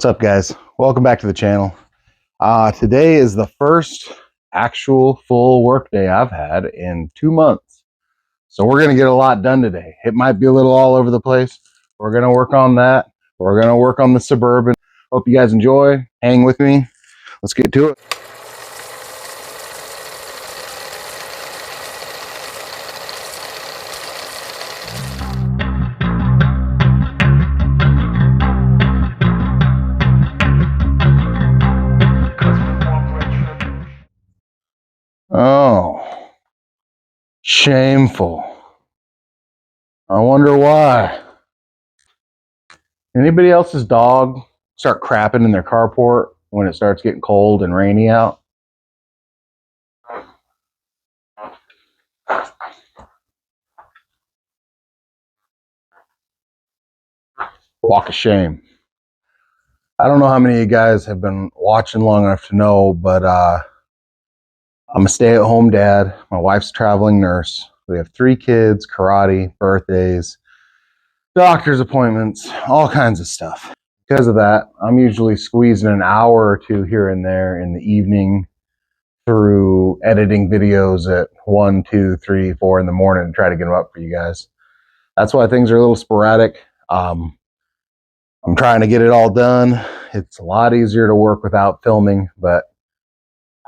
What's up, guys? Welcome back to the channel. Today is the first actual full work day I've had in 2 months. So we're going to get a lot done today. It might be a little all over the place. We're going to work on that. We're going to work on the Suburban. Hope you guys enjoy. Hang with me. Let's get to it. Oh, shameful. I wonder why. Anybody else's dog start crapping in their carport when it starts getting cold and rainy out? Walk of shame. I don't know how many of you guys have been watching long enough to know, but I'm a stay-at-home dad. My wife's a traveling nurse. We have 3 kids, karate, birthdays, doctor's appointments, all kinds of stuff. Because of that, I'm usually squeezing an hour or 2 here and there in the evening through editing videos at 1, 2, 3, 4 in the morning and try to get them up for you guys. That's why things are a little sporadic. I'm trying to get it all done. It's a lot easier to work without filming, but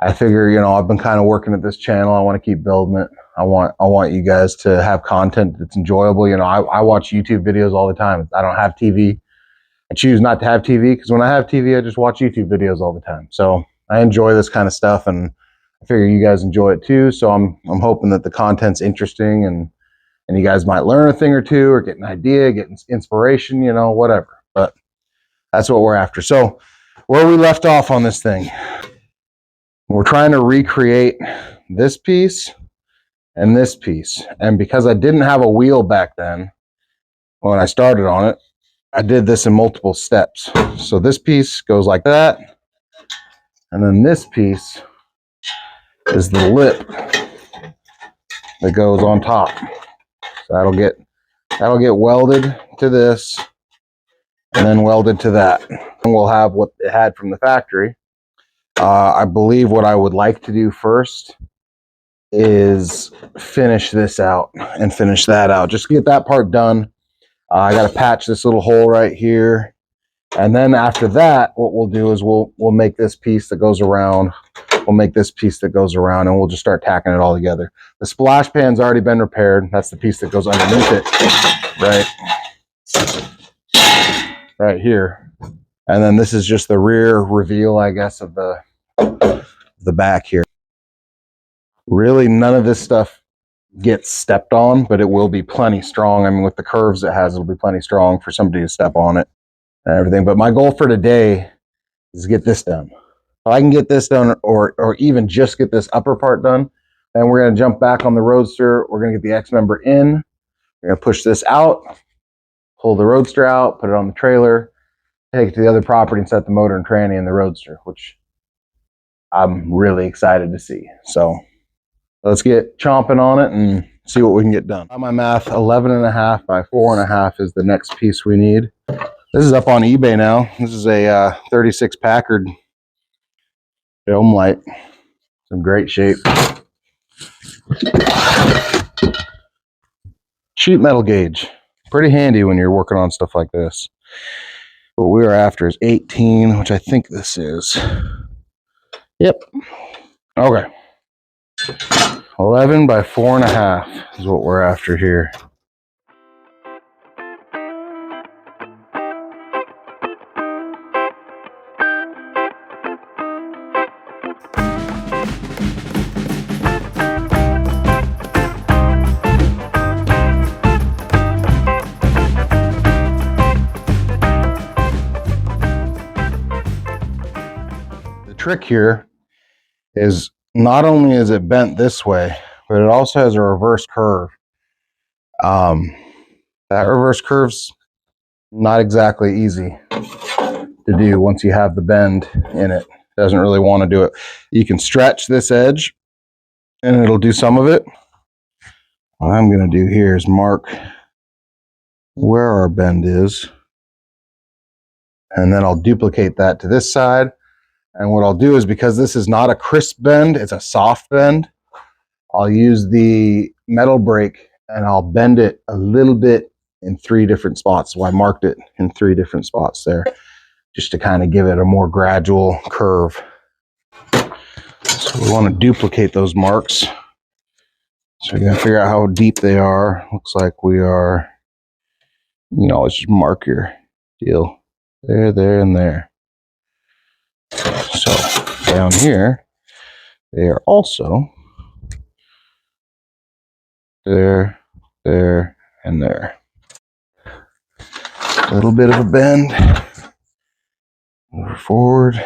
I figure, you know, I've been kind of working at this channel. I want to keep building it. I want you guys to have content that's enjoyable. You know, I watch YouTube videos all the time. I don't have TV. I choose not to have TV because when I have TV, I just watch YouTube videos all the time. So I enjoy this kind of stuff, and I figure you guys enjoy it too. So I'm hoping that the content's interesting and you guys might learn a thing or two or get an idea, get inspiration, you know, whatever. But that's what we're after. So where we left off on this thing, we're trying to recreate this piece and this piece. And because I didn't have a wheel back then, when I started on it, I did this in multiple steps. So this piece goes like that. And then this piece is the lip that goes on top. So that'll get welded to this and then welded to that. And we'll have what it had from the factory. I believe what I would like to do first is finish this out and finish that out. Just get that part done. I got to patch this little hole right here. And then after that, what we'll do is we'll make this piece that goes around. We'll make this piece that goes around, and we'll just start tacking it all together. The splash pan's already been repaired. That's the piece that goes underneath it, right here. And then this is just the rear reveal, I guess, of the back here. Really, none of this stuff gets stepped on, but it will be plenty strong. I mean, with the curves it has, it'll be plenty strong for somebody to step on it and everything. But my goal for today is to get this done. If I can get this done, or even just get this upper part done, then we're going to jump back on the Roadster. We're going to get the X member in. We're going to push this out, pull the Roadster out, put it on the trailer, take it to the other property and set the motor and tranny in the Roadster, which I'm really excited to see. So let's get chomping on it and see what we can get done. On my math, 11.5 by 4.5 is the next piece we need. This is up on eBay now. This is a 36 Packard film light. It's in great shape. Sheet metal gauge. Pretty handy when you're working on stuff like this. What we are after is 18, which I think this is. Yep. Okay. 11 by 4.5 is what we're after here. The trick here is not only is it bent this way, but it also has a reverse curve. That reverse curve's not exactly easy to do once you have the bend in it. It doesn't really want to do it. You can stretch this edge and it'll do some of it. What I'm going to do here is mark where our bend is And then I'll duplicate that to this side. And what I'll do is, because this is not a crisp bend, it's a soft bend, I'll use the metal brake and I'll bend it a little bit in 3 different spots. So I marked it in 3 different spots there, just to kind of give it a more gradual curve. So we want to duplicate those marks. So we got to figure out how deep they are. Looks like we are, let's just mark your deal. There, there, and there. So down here, they are also there, there, and there. A little bit of a bend. Move forward.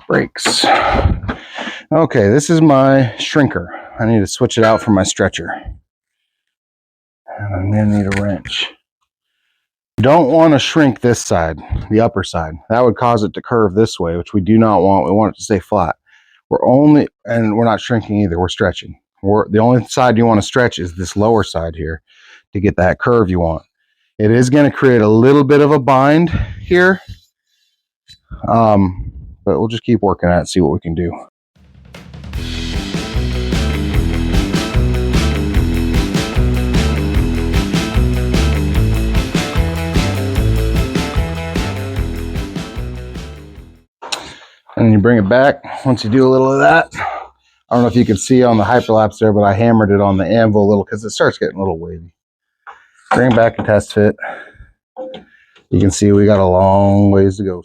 Brakes. Okay, this is my shrinker. I need to switch it out for my stretcher. And I'm gonna need a wrench. You don't want to shrink this side, the upper side. That would cause it to curve this way, which we do not want. We want it to stay flat. And we're not shrinking either, we're stretching. The only side you want to stretch is this lower side here to get that curve you want. It is going to create a little bit of a bind here, but we'll just keep working at it and see what we can do. And you bring it back. Once you do a little of that, I don't know if you can see on the hyperlapse there, but I hammered it on the anvil a little because it starts getting a little wavy. Bring it back and test fit. You can see we got a long ways to go.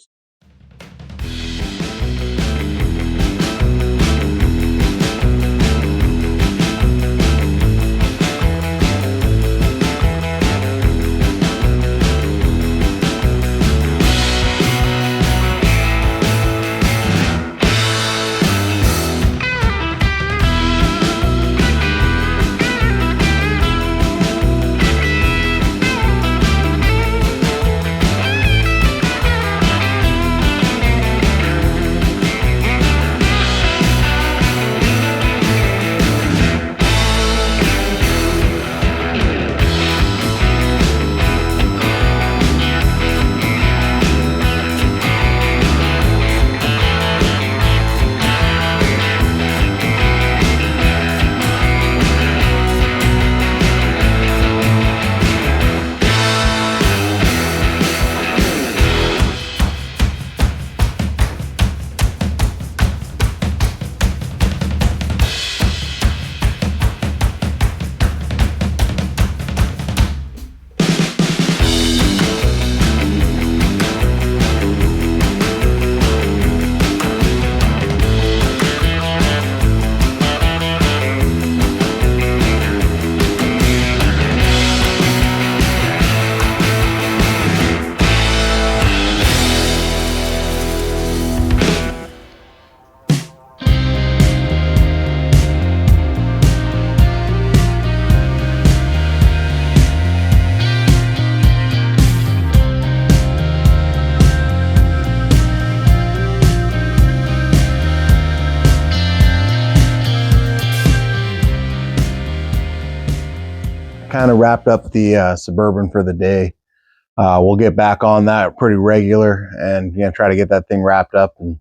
Kind of wrapped up the Suburban for the day. We'll get back on that pretty regular and try to get that thing wrapped up and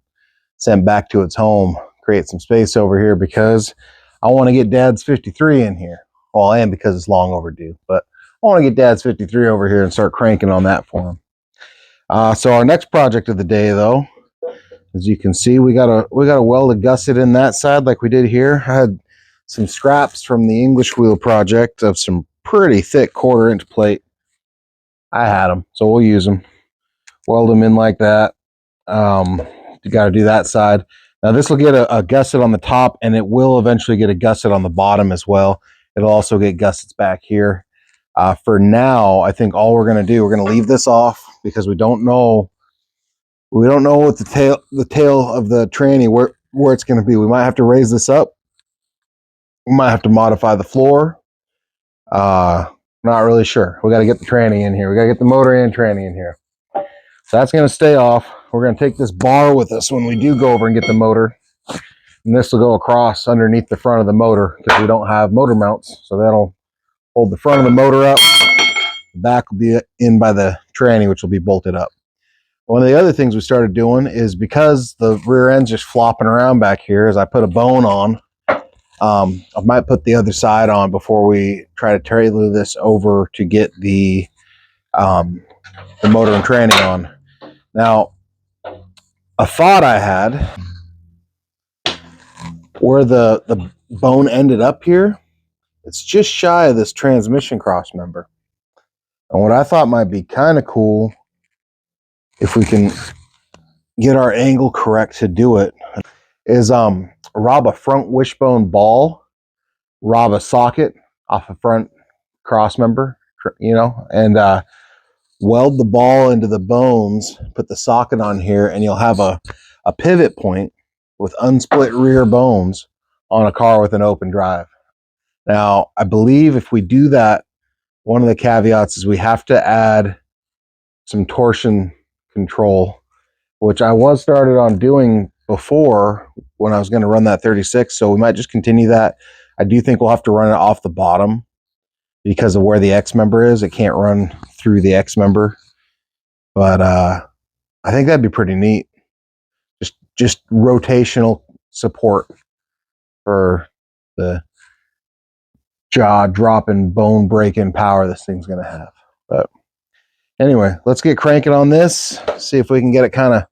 sent back to its home. Create some space over here because I want to get Dad's 53 in here. Well, and because it's long overdue, but I want to get Dad's 53 over here and start cranking on that for him. So our next project of the day, though, as you can see, we got a welded gusset in that side like we did here. I had some scraps from the English wheel project of some pretty thick 1/4 inch plate. I had them, so we'll use them. Weld them in like that. You got to do that side. Now this will get a gusset on the top, and it will eventually get a gusset on the bottom as well. It'll also get gussets back here. For now, I think all we're going to do, we're going to leave this off because we don't know what the tail of the tranny where it's going to be. We might have to raise this up. We might have to modify the floor. Not really sure. We got to get the tranny in here. We got to get the motor and tranny in here. So that's going to stay off. We're going to take this bar with us when we do go over and get the motor. And this will go across underneath the front of the motor because we don't have motor mounts. So that'll hold the front of the motor up. The back will be in by the tranny, which will be bolted up. One of the other things we started doing is because the rear end's just flopping around back here, is I put a bone on. I might put the other side on before we try to trailer this over to get the motor and tranny on. Now, a thought I had, where the bone ended up here, it's just shy of this transmission cross member. And what I thought might be kind of cool, if we can get our angle correct to do it, is rob a front wishbone ball, rob a socket off a front cross member, and weld the ball into the bones, put the socket on here, and you'll have a pivot point with unsplit rear bones on a car with an open drive. Now, I believe if we do that, one of the caveats is we have to add some torsion control, which I was started on doing before when I was going to run that 36. So we might just continue that. I do think we'll have to run it off the bottom because of where the X member is. It can't run through the X member. But I think that'd be pretty neat. Just rotational support for the jaw dropping, bone breaking power this thing's going to have. But anyway, let's get cranking on this. See if we can get it kind of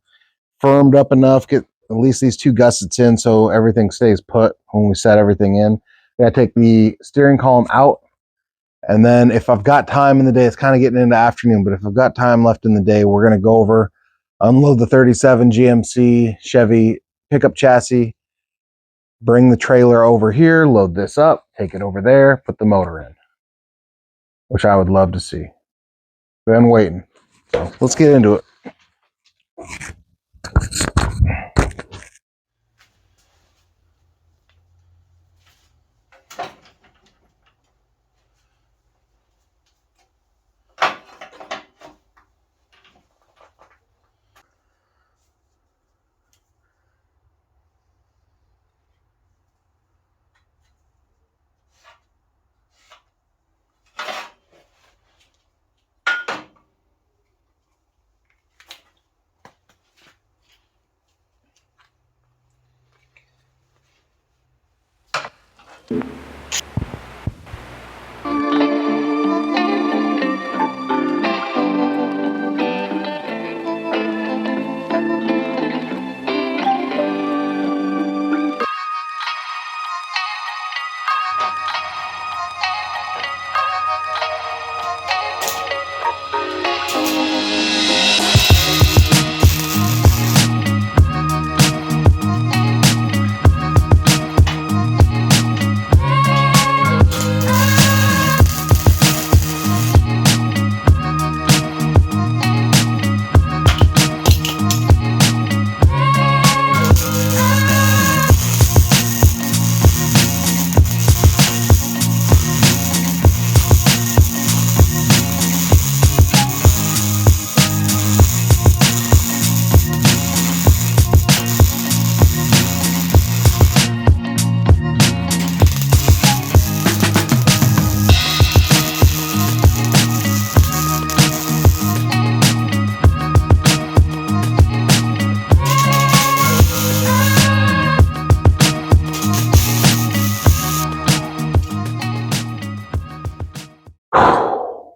firmed up enough. Get at least these two gussets in so everything stays put when we set everything in. I gotta take the steering column out. And then if I've got time in the day, it's kind of getting into afternoon, but if I've got time left in the day, we're going to go over, unload the 37 GMC Chevy pickup chassis, bring the trailer over here, load this up, take it over there, put the motor in, which I would love to see. Been waiting. So let's get into it.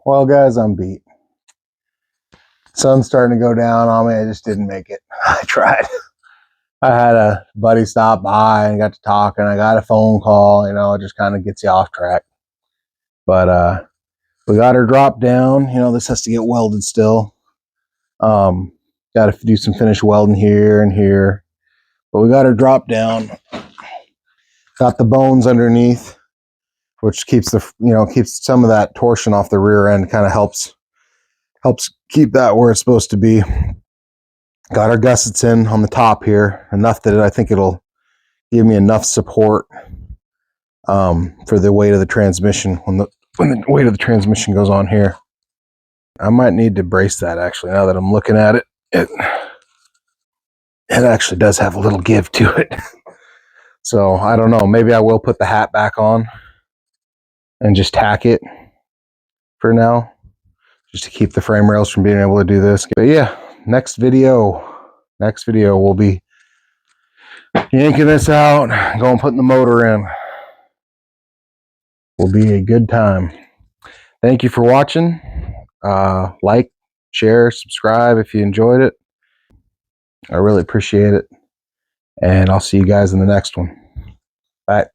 Well, guys, I'm beat. Sun's starting to go down on me. I just didn't make it. I tried. I had a buddy stop by and got to talking. I got a phone call. It just kind of gets you off track. But we got her dropped down. This has to get welded still. Got to do some finish welding here and here. But we got her dropped down. Got the bones underneath, which keeps keeps some of that torsion off the rear end. Kind of helps keep that where it's supposed to be. Got our gussets in on the top here, enough that I think it'll give me enough support for the weight of the transmission when when the weight of the transmission goes on here. I might need to brace that actually, now that I'm looking at it. It actually does have a little give to it. So I don't know, maybe I will put the hat back on and just tack it for now, just to keep the frame rails from being able to do this. But yeah, next video we'll be yanking this out, going putting the motor in. Will be a good time. Thank you for watching. Like, share, subscribe if you enjoyed it. I really appreciate it. And I'll see you guys in the next one. Bye.